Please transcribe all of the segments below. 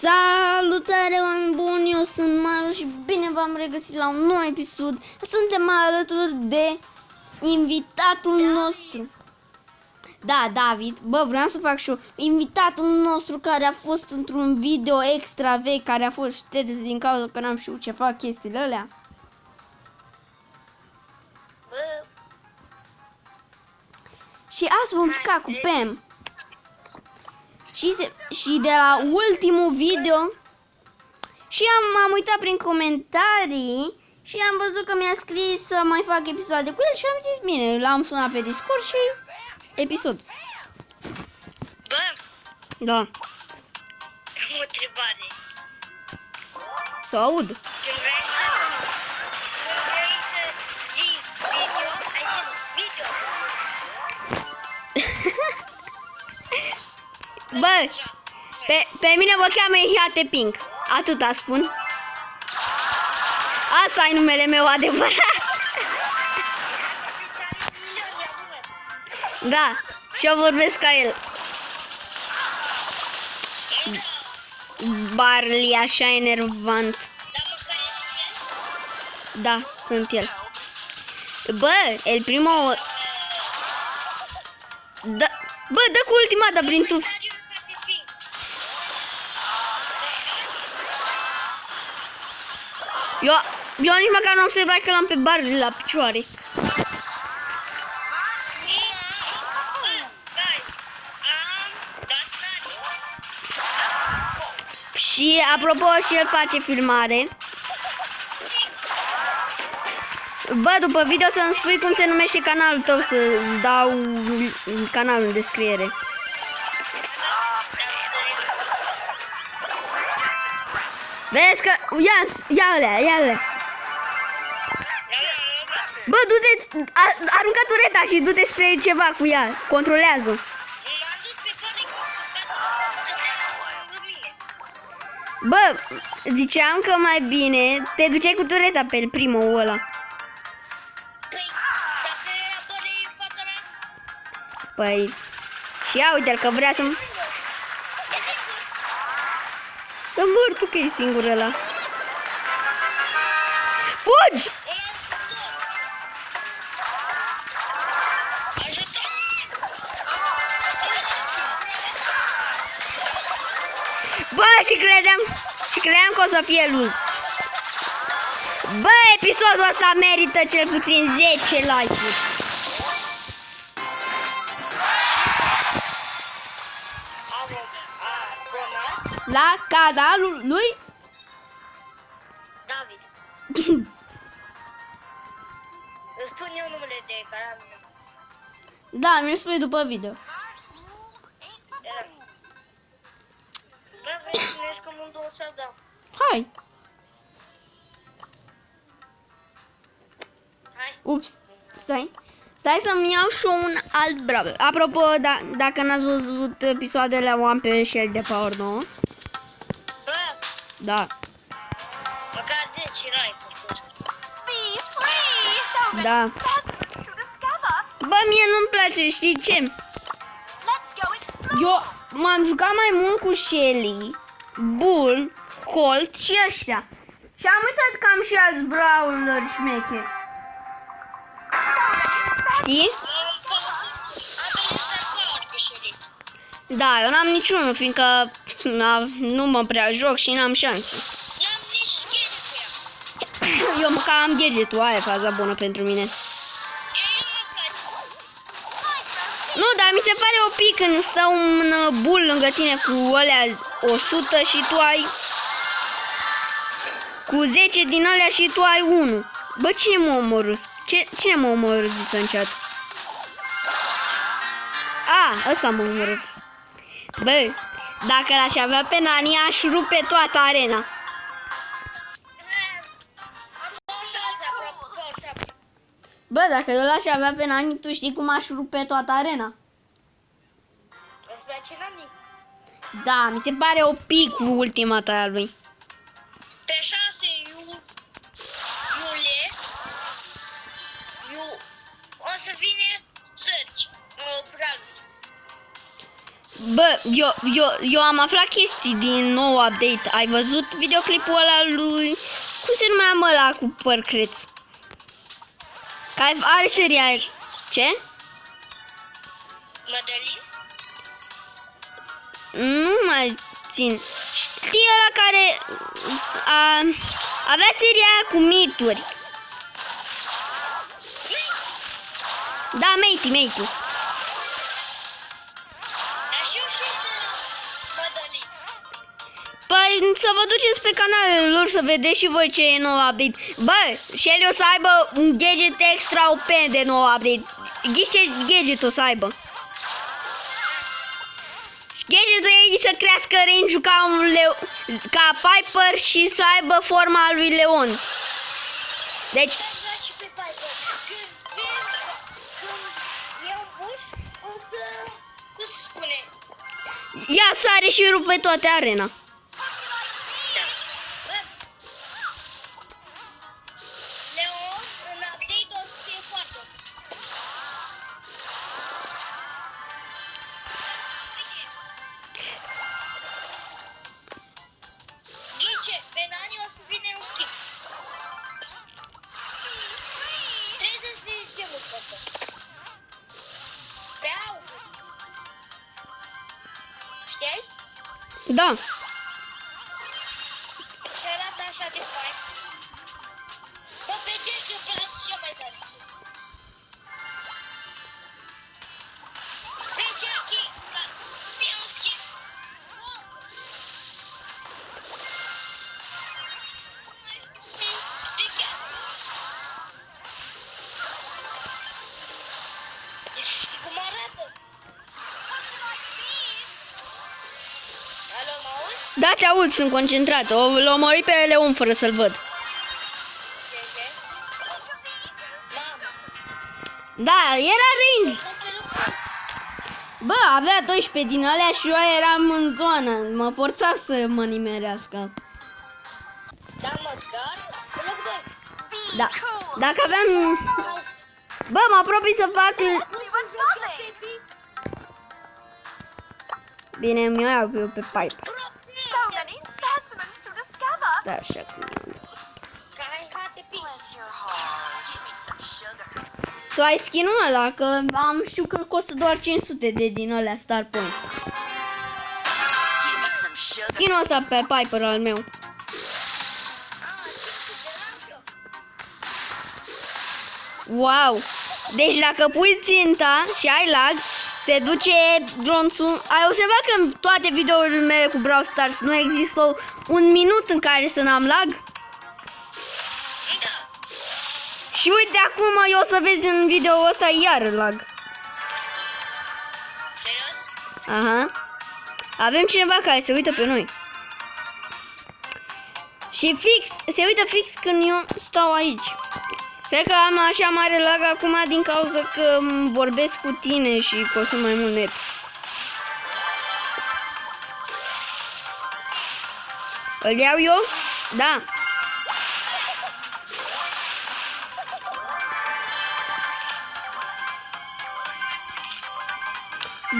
Salutare, oameni buni, eu sunt Maru și bine v-am regăsit la un nou episod. Suntem alături de invitatul nostru. Da, David, bă, vreau să fac și eu. Invitatul nostru care a fost într-un video extra vechi, care a fost șters din cauza că n-am știut ce fac chestiile alea. Și azi vom juca cu Pam. Și de la ultimul video și m-am uitat prin comentarii și am văzut că mi-a scris să mai fac episoade cu el și am zis bine, l-am sunat pe Discord și episod. Bă, Da. am o întrebare. Să o aud. Când vrei să zici video, ai zis video. Bă, pe mine mă cheamă Iate Pink. Atâta spun. Asta e numele meu adevărat. Da, și eu vorbesc ca el. Barley, așa enervant. Da, sunt el. Bă, el primul... Da, bă, dă cu ultima dată prin tuf. Eu nici măcar nu am observat că l-am pe Barley la picioare. Și apropo, și el face filmare. Bă, după video să-mi spui cum se numește canalul tău, să-ți dau canalul în descriere. Vezi că... Ia-le. Bă, du-te, aruncă tureta și du-te spre ceva cu ea, controlează. Bă, ziceam că mai bine te duceai cu tureta pe primul ăla. Păi, și ia uite-l că vrea să-mi... Să mor tu că e singur ăla. Fugi! Bă, și credeam că o să fie luz. Bă, episodul ăsta merită cel puțin 10 like-uri. La canalul lui David. Îți spun eu numele de canal meu. Da, mi-l spui după video. Bă, vrei să ne jucăm în două sau da? Hai. Hai. Ups. Stai să-mi iau și un alt bravo. Apropo, dacă n-ați văzut episoadele, o am pe Shell de Power 9. Bă, Da. măcar 10 like-uri fost. Da. Bă, mie nu-mi place, știi ce? Eu m-am jucat mai mult cu Shelly, Bull, Colt și ăștia. Și am uitat că am și alți brawler șmecheri. Știi? Da, eu n-am niciunul, fiindcă nu mă prea joc și n-am șanse. N-am nici gadget cu ea. Eu măcar am gadget-ul, aia e faza bună pentru mine. Nu, dar mi se pare un pic când stă un bull lângă tine cu alea 100 și tu ai cu 10 din alea și tu ai 1. Bă, cine mă omorâ? Cine mă omorâ, zis în chat? A, ăsta mă omorâ. Bă, dacă l-aș avea pe Nani, aș rupe toată arena. Bă, dacă eu l-aș avea pe Nani, tu știi cum aș rupe toată arena? Îți place Nani? Da, mi se pare o pic cu ultima ta lui. Pe 6 iulie o să vine Sărci, Bradley. Bă, eu am aflat chestii din nou update. Ai văzut videoclipul ăla lui... Cum se numea mă ăla cu păr creț? Care are seria... Ce? Madalin? Nu mai țin. Știi ăla care avea seria aia cu mituri. Da, Matey. Dar și eu știu de Madalin. Păi să vă duceți pe canalele lor să vedeți și voi ce e nou update. Bă, Shelly o să aibă un gadget extra OP de nou update. Ghiși ce gadget o să aibă? Gadgetul ei să crească range-ul ca Piper și să aibă forma lui Leon. Deci, Am și pe Piper. Când e un bus, o să... Cum se spune? ea sare și rupe toate arena. Da. Bă, Leon, în update o să fie foarte. Ghice, pe Nani o să vină un schimb. Trebuie să știi ce mult făcă. Pe august. Știi? Da. Și arată așa de fain. Bă, pe Jack îmi place cel mai tare. Pe Jackie, ca fie un schimb. Știi chiar? Știi cum arată? Alo, mă auzi? Da, te aud, sunt concentrat. L-am omori pe Leon fără să-l văd. Ce? Mamă. Da, era range. Sunt pe lucru. Bă, avea 12 din alea și eu eram în zonă. Mă forța să mă nimerească. Da, mă, dar? Pe loc 2. Da. Dacă aveam... Bă, mă apropii să fac... Bine, mi-o iau eu pe Piper. So many specimens to discover. Da, așa cum... Care te pic. Bless your heart. Give me some sugar. Tu ai skin-ul ăla, că știu că costă doar 500 din alea Star Point. Give me some sugar. Skin-ul ăsta pe Piper al meu. Wow! Deci dacă pui ținta și ai lag, se duce glonțul. Ai observat că în toate videourile mele cu Brawl Stars nu există un minut în care să n-am lag? Și uite acum eu o să vezi în video ăsta iar lag. Serios? Aha. Avem cineva care se uită pe noi. Și se uită fix când eu stau aici. Cred că am așa mare lag acum din cauza că vorbesc cu tine și consum mai mult net. Îl iau eu? Da.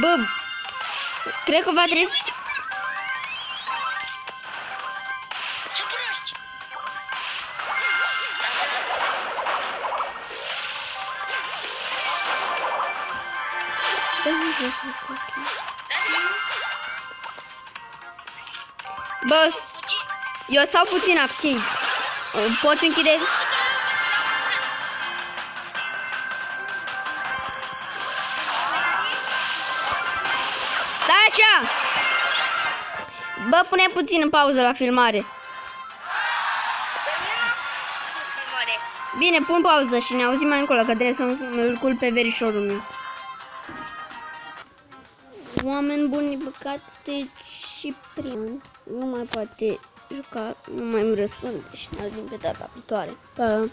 Bă, cred că va trebui să... Ce proști! Bă, Fugit! eu stau puțin activ. Poți închide? Stai așa! Bă, pune puțin în pauză la filmare. Bine, pun pauză și ne auzim mai încolo, că trebuie să-l culp pe verișorul meu. Oameni buni, păcate și Ciprian nu mai poate juca, nu mai îmi răspunde și ne auzim pe data viitoare. Pa!